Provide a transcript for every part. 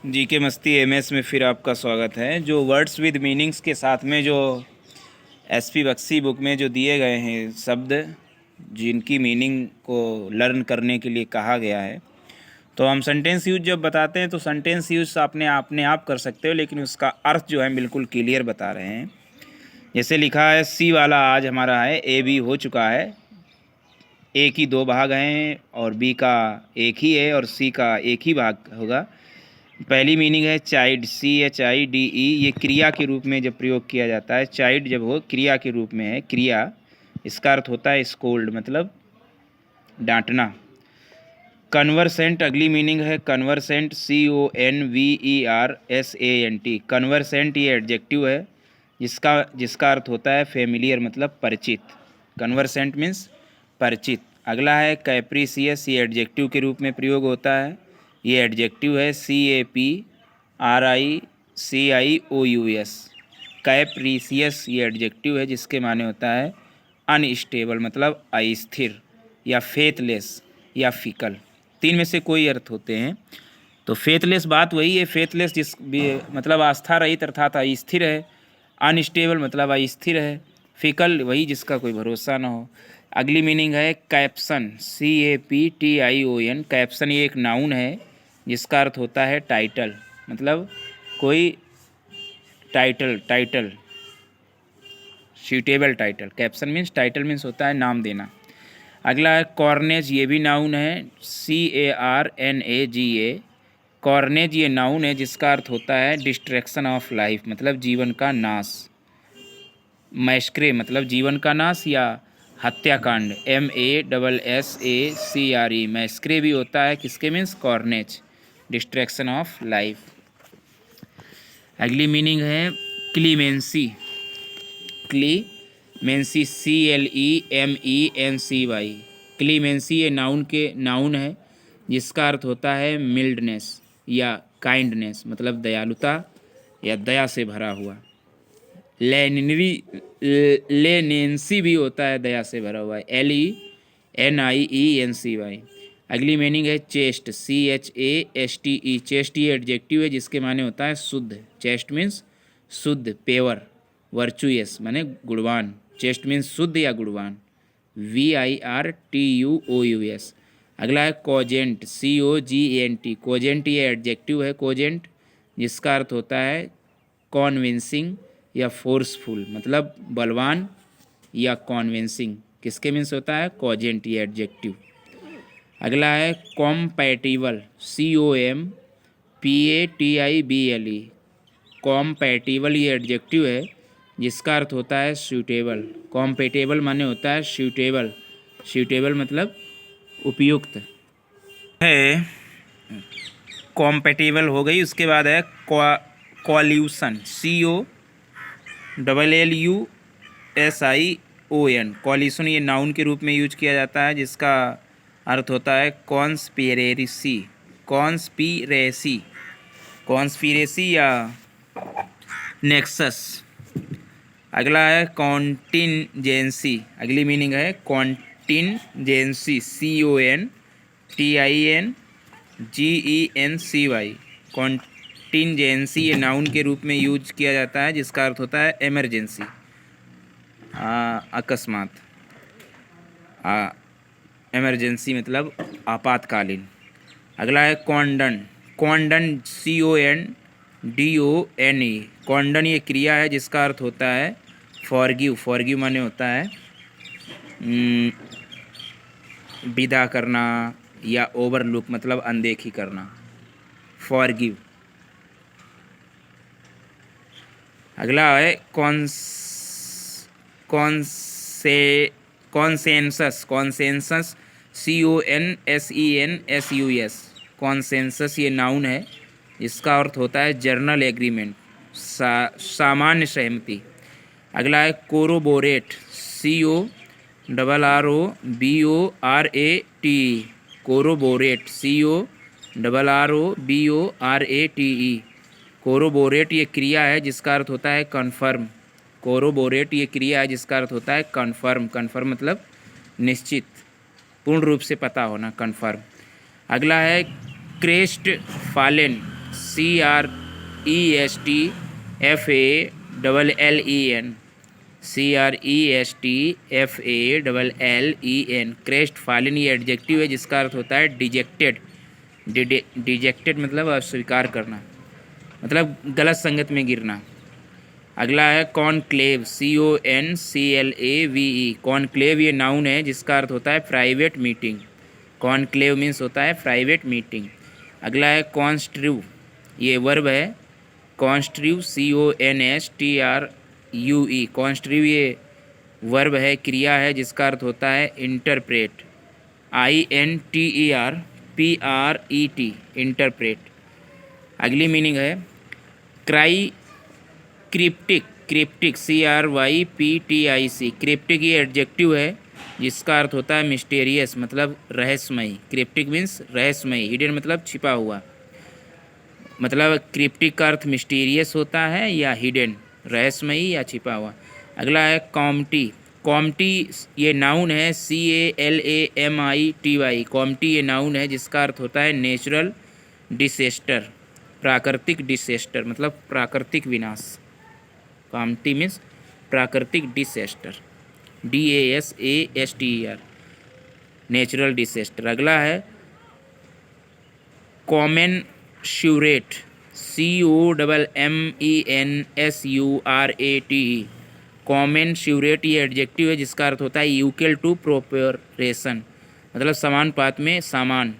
जी के मस्ती एमएस में फिर आपका स्वागत है। जो वर्ड्स विद मीनिंग्स के साथ में जो एसपी बख्शी बुक में जो दिए गए हैं शब्द जिनकी मीनिंग को लर्न करने के लिए कहा गया है, तो हम सेंटेंस यूज जब बताते हैं तो सेंटेंस यूज आपने आप कर सकते हो, लेकिन उसका अर्थ जो है बिल्कुल क्लियर बता रहे हैं। जैसे लिखा है सी वाला आज हमारा है, ए बी हो चुका है, ए की 2 भाग हैं और बी का एक ही है और सी का एक ही भाग होगा। पहली मीनिंग है चाइल्ड, CHIDE, ये क्रिया के रूप में जब प्रयोग किया जाता है, चाइल्ड जब हो क्रिया के रूप में है, क्रिया, इसका अर्थ होता है स्कोल्ड, मतलब डांटना। कन्वर्सेंट अगली मीनिंग है कन्वर्सेंट, CONVERSANT, कन्वर्सेंट ये एडजेक्टिव है जिसका अर्थ होता है फेमिलियर, मतलब परिचित। कन्वर्सेंट मीन्स परिचित। अगला है कैप्रिसियस, ये एडजेक्टिव के रूप में प्रयोग होता है, ये एडजेक्टिव है CAPRICIOUS। कैप्रिसियस ये एडजेक्टिव है जिसके माने होता है अनस्टेबल, मतलब अस्थिर या फेथलेस या फिकल। 3 में से कोई अर्थ होते हैं। तो फेथलेस बात वही है, फेथलेस जिस मतलब आस्था रहित अर्थात अस्थिर है, अनस्टेबल मतलब अस्थिर है, फिकल वही जिसका कोई भरोसा ना हो। अगली मीनिंग है कैप्शन, CAPTION, कैप्शन ये एक नाउन है जिसका अर्थ होता है टाइटल, मतलब कोई title suitable title. Caption means title means होता है नाम देना। अगला है कॉर्नेज, ये भी नाउन है, CARNAGA, कॉर्नेज ये नाउन है जिसका अर्थ होता है डिस्ट्रैक्शन ऑफ लाइफ, मतलब जीवन का नाश। मैस्क्रे मतलब जीवन का नाश या हत्याकांड, MASSACRE, मैस्क्रे भी होता है किसके मीन्स कॉर्नेज, डिस्ट्रैक्शन ऑफ लाइफ। अगली मीनिंग है क्लीमेंसी, क्लीमेंसी CLEMENCY, क्लीमेंसी ये नाउन है जिसका अर्थ होता है मिल्डनेस या काइंडनेस, मतलब दयालुता या दया से भरा हुआ। लेनेंसी भी होता है दया से भरा हुआ, LENIENCY। अगली मीनिंग है चेस्ट, CHASTE, चेस्ट ये एडजेक्टिव है जिसके माने होता है शुद्ध, चेस्ट मीन्स शुद्ध, पेवर, वर्चुअस माने गुणवान, चेस्ट मीन्स शुद्ध या गुणवान, VIRTUOUS। अगला है कोजेंट, COGENT, कोजेंट ये एडजेक्टिव है, कोजेंट जिसका अर्थ होता है कॉन्विंसिंग या फोर्सफुल, मतलब बलवान या कॉन्विंसिंग, किसके मीन्स होता है कोजेंट ये एडजेक्टिव। अगला है कॉम्पैटिबल, COMPATIBLE, कॉम्पैटिबल ये एडजेक्टिव है जिसका अर्थ होता है सूटेबल, कॉम्पैटिबल माने होता है सूटेबल, सूटेबल मतलब उपयुक्त है। कॉम्पैटिबल हो गई। उसके बाद है कॉल्यूशन, COLLUSION, कॉल्यूशन ये नाउन के रूप में यूज किया जाता है जिसका अर्थ होता है कॉन्स्पिरेसी, कॉन्स्पिरेसी या नेक्सस। अगला है कॉन्टिंजेंसी, अगली मीनिंग है कॉन्टिंजेंसी, CONTINGENCY, कॉन्टिंजेंसी ये नाउन के रूप में यूज किया जाता है जिसका अर्थ होता है इमरजेंसी, अकस्मात, इमरजेंसी मतलब आपातकालीन। अगला है कॉन्डन, CONDONE, कॉन्डन ये क्रिया है जिसका अर्थ होता है फॉरगिव माने होता है विदा करना या ओवरलुक, मतलब अनदेखी करना, फॉरगिव। अगला है कॉन्सेंसस, CONSENSUS, कॉन्सेंसस ये नाउन है जिसका अर्थ होता है जर्नल एग्रीमेंट, सामान्य सहमति। अगला है corroborate, CORROBORATE, corroborate, CORROBORATE, corroborate ये क्रिया है जिसका अर्थ होता है कन्फर्म, कोरोबोरेट ये क्रिया है जिसका अर्थ होता है कन्फर्म, कन्फर्म मतलब निश्चित, पूर्ण रूप से पता होना, कन्फर्म। अगला है crestfallen, CRESTFALLEN, CRESTFALLEN, crestfallen ये एडजेक्टिव है जिसका अर्थ होता है डिजेक्टेड। डिजेक्टेड मतलब अस्वीकार करना, मतलब गलत संगत में गिरना। अगला है कॉनक्लेव, CONCLAVE, कॉनक्लेव ये नाउन है जिसका अर्थ होता है प्राइवेट मीटिंग। कॉनक्लेव मीन्स होता है प्राइवेट मीटिंग। अगला है कॉन्स्ट्रिव, ये वर्ब है। कॉन्स्ट्रिव CONSTRUE, कॉन्स्ट्रिव ये वर्ब है, क्रिया है जिसका अर्थ होता है इंटरप्रेट। INTERPRET, interpret. अगली मीनिंग है cry cryptic, cryptic CRYPTIC, cryptic ये एडजेक्टिव है जिसका अर्थ होता है मिस्टीरियस, मतलब रहस्यमयी। क्रिप्टिक मीन्स रहस्यमयी, हिडन मतलब छिपा हुआ, मतलब क्रिप्टिक का अर्थ मिस्टीरियस होता है या हिडन, रहस्यमयी या छिपा हुआ। अगला है कॉम्टी, कॉम्टी ये नाउन है, CALAMITY, कॉम्टी ये नाउन है जिसका अर्थ होता है नेचुरल डिसेस्टर, प्राकृतिक डिसेस्टर मतलब प्राकृतिक विनाश। कॉम्टी मीन्स प्राकृतिक डिसेस्टर, DASASTER, नेचुरल डिसेस्टर। अगला है कॉमेंसूरेट, COMMENSURATE, कॉमेंसूरेट ये एडजेक्टिव है जिसका अर्थ होता है यूक्वल टू प्रोपोरेशन, मतलब समानुपात में समान,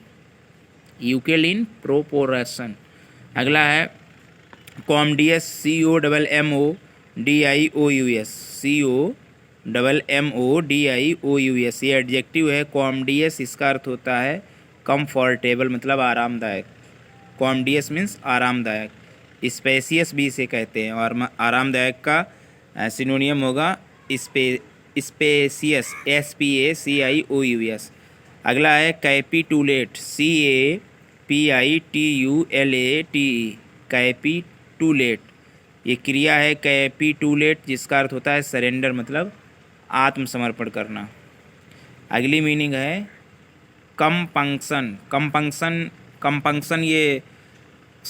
यूक्वल इन प्रोपोरेशन। अगला है कॉमडियस, COMMODIOUS, ये एडजेक्टिव है। कॉमडियस इसका अर्थ होता है कंफर्टेबल, मतलब आरामदायक। कॉमडियस मीन्स आरामदायक। स्पेसियस भी इसे कहते हैं, और आरामदायक का सिनोनियम होगा स्पेसियस, SPACIOUS। अगला है कैपिटुलेट, CAPITULATE, कैपिटुलेट ये क्रिया है। कैपिटुलेट जिसका अर्थ होता है सरेंडर, मतलब आत्मसमर्पण करना। अगली मीनिंग है कंपंक्शन, कंपंक्शन ये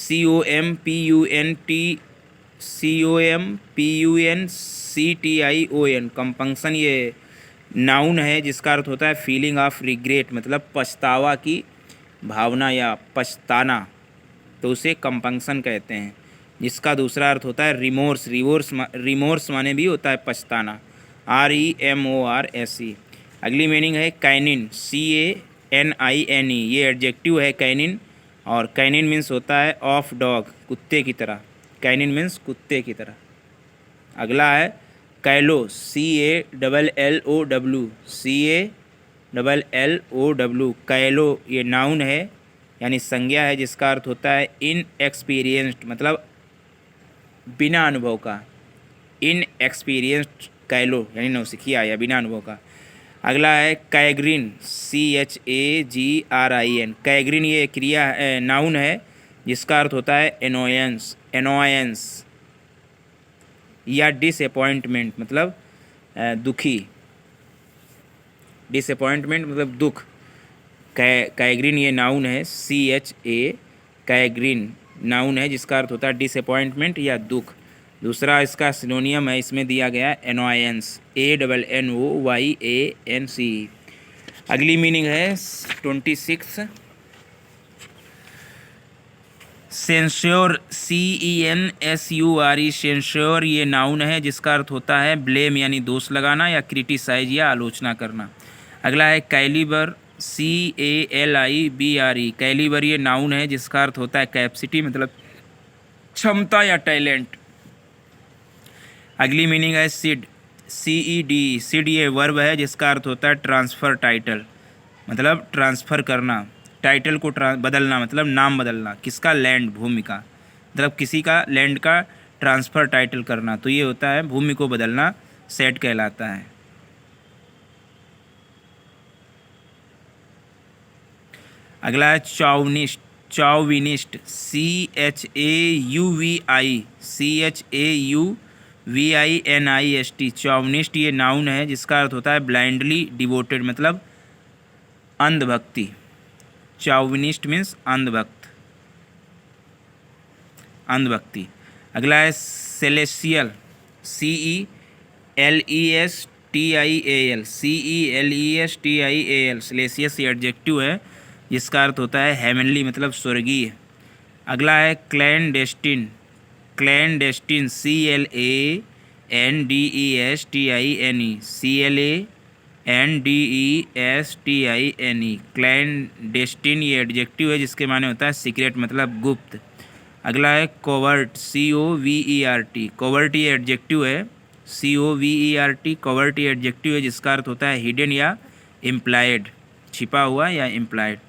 COMPUNCTION, कंपंक्शन ये नाउन है जिसका अर्थ होता है फीलिंग ऑफ रिग्रेट, मतलब पछतावा की भावना या पछताना, तो उसे कंपंक्शन कहते हैं। जिसका दूसरा अर्थ होता है रिमोर्स, रिमोर्स माने भी होता है पछताना, REMORSE। अगली मीनिंग है कैनिन, CANINE, ये एडजेक्टिव है कैनिन, और कैनिन मीन्स होता है ऑफ डॉग, कुत्ते की तरह। कैनिन मीन्स कुत्ते की तरह। अगला है कैलो, CALLOW, कैलो ये नाउन है यानी संज्ञा है जिसका अर्थ होता है इनएक्सपीरियंस्ड, मतलब बिना अनुभव का। इनएक्सपीरियंस्ड कैलो यानी नौसिखिया या बिना अनुभव का। अगला है कैग्रीन, CHAGRIN, कैग्रीन ये क्रिया नाउन है जिसका अर्थ होता है एनोयंस या डिसअपॉइंटमेंट, मतलब दुखी। डिसअपॉइंटमेंट मतलब दुख। कैग्रीन ये नाउन है, कैग्रीन नाउन है जिसका अर्थ होता है डिसअपॉइंटमेंट या दुख। दूसरा इसका सिनोनियम है इसमें दिया गया एनोयंस, ANNOYANCE। अगली मीनिंग है 26 सेंश्योर, CENSURE, सेंश्योर ये नाउन है जिसका अर्थ होता है ब्लेम यानी दोष लगाना या क्रिटिसाइज या आलोचना करना। अगला है कैलिबर, CALIBRE, कैलिबर ये नाउन है जिसका अर्थ होता है कैपेसिटी, मतलब क्षमता या टैलेंट। अगली मीनिंग है सिड, CED, सिड ये वर्ब है जिसका अर्थ होता है ट्रांसफ़र टाइटल, मतलब ट्रांसफ़र करना, टाइटल को बदलना, मतलब नाम बदलना। किसका? लैंड, भूमि का, मतलब किसी का लैंड का ट्रांसफ़र टाइटल करना, तो ये होता है भूमि को बदलना, सेट कहलाता है। अगला है चौविनिस्ट, चौविनिस्ट, CHAUVINIST, चौविनिस्ट ये नाउन है जिसका अर्थ होता है ब्लाइंडली डिवोटेड, मतलब अंधभक्ति। चौविनिस्ट मीन्स अंधभक्त। अंधभक्ति। अगला है सेलेस्टियल, CELESTIAL, CELESTIAL, सेलेसियस ये एडजेक्टिव है जिसका अर्थ होता है हेवनली मतलब स्वर्गीय। अगला है क्लैंडेस्टिन, क्लैंडेस्टिन CLANDESTINE, CLANDESTINE, क्लैंडेस्टिन ये एडजेक्टिव है जिसके माने होता है सीक्रेट मतलब गुप्त। अगला है कोवर्ट, COVERT, कोवर्ट ये एडजेक्टिव है, COVERT, कोवर्ट ये एडजेक्टिव है जिसका अर्थ होता है हिडन या इम्प्लाइड, छिपा हुआ या इम्प्लाइड।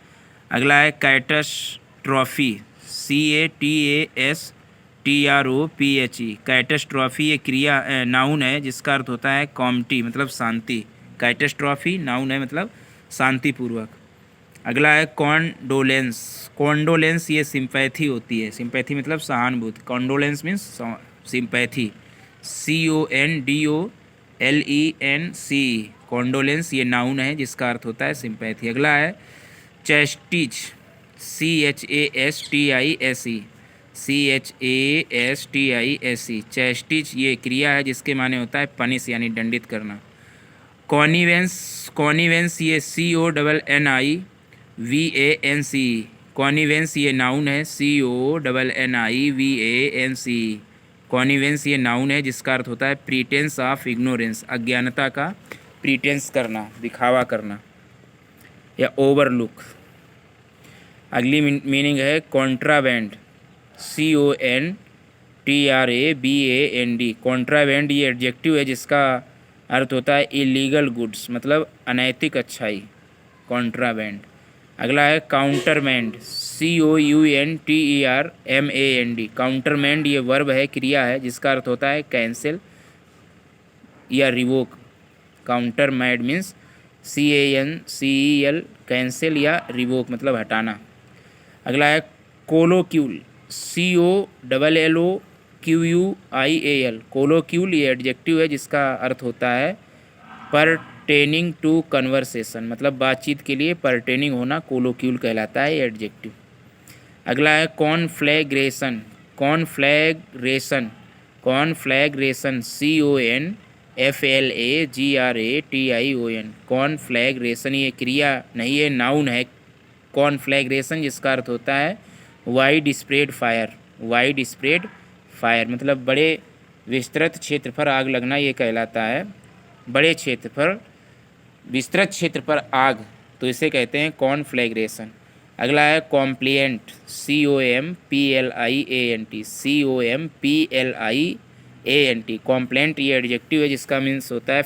अगला है कैटास्ट्रॉफी, CATASTROPHE, कैटास्ट्रॉफी ये क्रिया नाउन है जिसका अर्थ होता है कॉम्टी मतलब शांति, कैटास्ट्रॉफी नाउन है मतलब शांतिपूर्वक। अगला है कॉन्डोलेंस, कॉन्डोलेंस ये सिंपैथी होती है, सिंपैथी मतलब सहानुभूति, condolence means sympathy, CONDOLENCE, condolence ये नाउन है जिसका अर्थ होता है सिंपैथी। अगला है चैस्टिज, CHASTISE, चैस्टिज ये क्रिया है जिसके माने होता है पनिश यानी दंडित करना। कॉनिवेंस, कॉनिवेंस ये CONNIVANCE, कॉनिवेंस ये नाउन है, CONNIVANCE, कॉनिवेंस ये नाउन है जिसका अर्थ होता है प्रीटेंस ऑफ इग्नोरेंस, अज्ञानता का प्रीटेंस करना, दिखावा करना या ओवरलुक। अगली मीनिंग है कॉन्ट्राबैंड, CONTRABAND, कॉन्ट्राबैंड ये एडजेक्टिव है जिसका अर्थ होता है इलीगल गुड्स मतलब अनैतिक अच्छाई, कॉन्ट्राबैंड। अगला है काउंटरमैंड, COUNTERMAND, काउंटरमैंड ये वर्ब है क्रिया है जिसका अर्थ होता है कैंसिल या रिवोक, काउंटरमैंड मीन्स CANCEL, कैंसिल या रिवोक मतलब हटाना। अगला है कोलोक्यूल, COLLOQUIAL, कोलोक्यूल ये एडजेक्टिव है जिसका अर्थ होता है परटेनिंग टू कन्वर्सेशन मतलब बातचीत के लिए परटेनिंग होना कोलोक्यूल कहलाता है एडजेक्टिव। अगला है कॉन्फ्लैग्रेशन, कॉन्फ्लैग्रेशन, कॉन्फ्लैग्रेशन CONFLAGRATION, कॉन्फ्लैग्रेशन ये क्रिया नहीं है नाउन है, कॉन्फ्लैग्रेशन जिसका अर्थ होता है wide spread fire, wide spread fire मतलब बड़े विस्तृत क्षेत्र पर आग लगना ये कहलाता है, बड़े क्षेत्र पर विस्तृत क्षेत्र पर आग, तो इसे कहते हैं कॉन्फ्लैग्रेशन। अगला है कॉम्प्लिएंट, COMPLIANT, कॉम्प्लेंट ये एडजेक्टिव है जिसका मीन्स होता है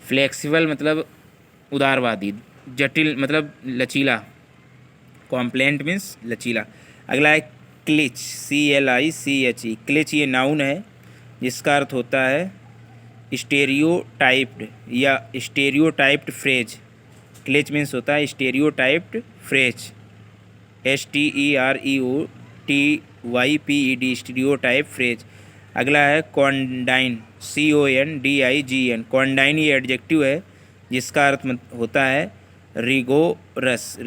फ्लेक्सिबल मतलब उदारवादी, जटिल मतलब लचीला, कॉम्प्लेंट मीन्स लचीला। अगला है क्लिच, CLICHE, क्लिच ये नाउन है जिसका अर्थ होता है स्टेरियोटाइप्ड या स्टेरियोटाइप्ड फ्रेज, क्लिच मीन्स होता है स्टेरियोटाइप्ड फ्रेज, STEREOTYPED, स्टीरियोटाइप फ्रेज। अगला है कॉन्डाइन, CONDIGN, कॉन्डाइन ये एडजेक्टिव है जिसका अर्थ होता है रिगोरस,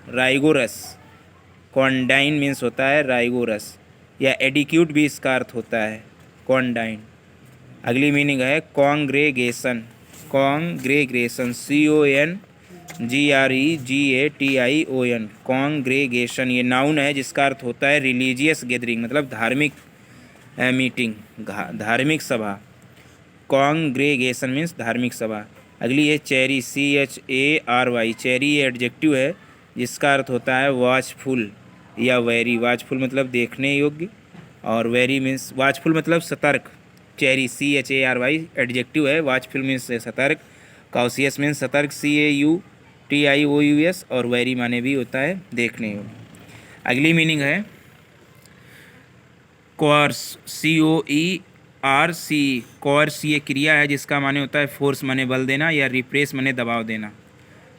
राइगोरस, कॉन्डाइन मीन्स होता है राइगोरस या एडिक्यूट भी इसका अर्थ होता है कॉन्डाइन। अगली मीनिंग है कॉन्ग्रेगेशन, कॉन्ग्रेगेशन CONGREGATION, कॉन्ग्रेगेशन ये नाउन है जिसका अर्थ होता है रिलीजियस गैदरिंग मतलब धार्मिक मीटिंग, धार्मिक सभा, कॉन्ग्रेगेशन मीन्स धार्मिक सभा। अगली है चेरी, CHARY, चेरी ये एडजेक्टिव है जिसका अर्थ होता है वॉचफुल या वेरी, वॉचफुल मतलब देखने योग्य और वेरी मीन्स वॉचफुल मतलब सतर्क, चेरी CHARY एडजेक्टिव है, वॉचफुल मीन्स सतर्क, कॉशियस मीन्स सतर्क CAUTIOUS और वेरी माने भी होता है देखने योग्य। अगली मीनिंग है कोर्स, COERC, कोर्स ये क्रिया है जिसका माने होता है फोर्स माने बल देना या रिप्रेस माने दबाव देना,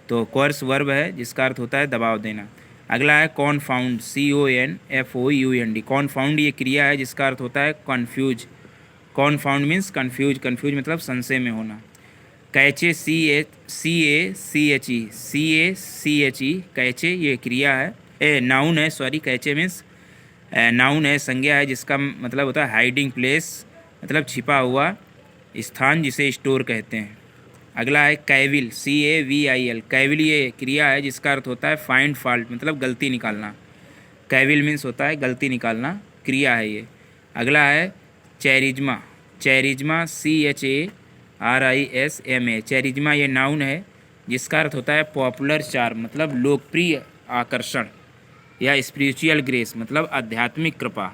तो कोर्स वर्ब है जिसका अर्थ होता है दबाव देना। अगला है कॉन्फाउंड, CONFOUND, कॉन्फाउंड ये क्रिया है जिसका अर्थ होता है कन्फ्यूज, कॉन्फाउंड मीन्स कन्फ्यूज, कन्फ्यूज मतलब संशय में होना। कैचे, CACHE, कैचे ये क्रिया है नाउन है, कैचे मीन्स नाउन है, संज्ञा है, जिसका मतलब होता है हाइडिंग प्लेस, मतलब छिपा हुआ स्थान जिसे स्टोर कहते हैं। अगला है कैविल, CAVIL। कैविल ये क्रिया है जिसका अर्थ होता है फाइंड फॉल्ट, मतलब गलती निकालना। कैविल मीन्स होता है गलती निकालना, क्रिया है ये। अगला है चैरिज्मा। चैरिज्मा CHARISMA। चैरिज्मा ये नाउन है जिसका अर्थ होता है पॉपुलर चार्म, मतलब लोकप्रिय आकर्षण, या स्पिरिचुअल ग्रेस, मतलब आध्यात्मिक कृपा।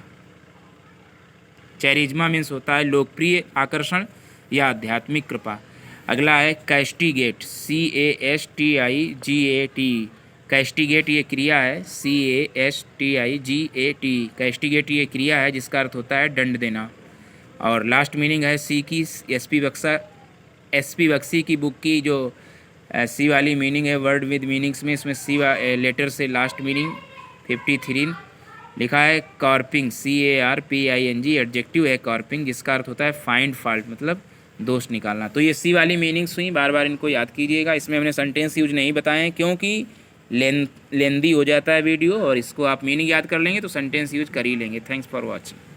चैरिज्मा मीन्स होता है लोकप्रिय आकर्षण या आध्यात्मिक कृपा। अगला है कैस्टिगेट, CASTIGAT। कैस्टिगेट ये क्रिया है, CASTIGAT। कैस्टिगेट ये क्रिया है जिसका अर्थ होता है दंड देना। और लास्ट मीनिंग है सी की, SP बख्शी की बुक की जो सी वाली मीनिंग है वर्ड विद मीनिंग्स में, इसमें सी लेटर से लास्ट मीनिंग 53 लिखा है। कॉर्पिंग, CARPING एडजेक्टिव है कॉर्पिंग, जिसका अर्थ होता है फाइंड फॉल्ट, मतलब दोष निकालना। तो ये सी वाली मीनिंग्स हुई, बार बार इनको याद कीजिएगा। इसमें हमने सेंटेंस यूज नहीं बताए हैं क्योंकि लेंदी हो जाता है वीडियो, और इसको आप मीनिंग याद कर लेंगे तो सेंटेंस यूज कर ही लेंगे। Thanks for watching.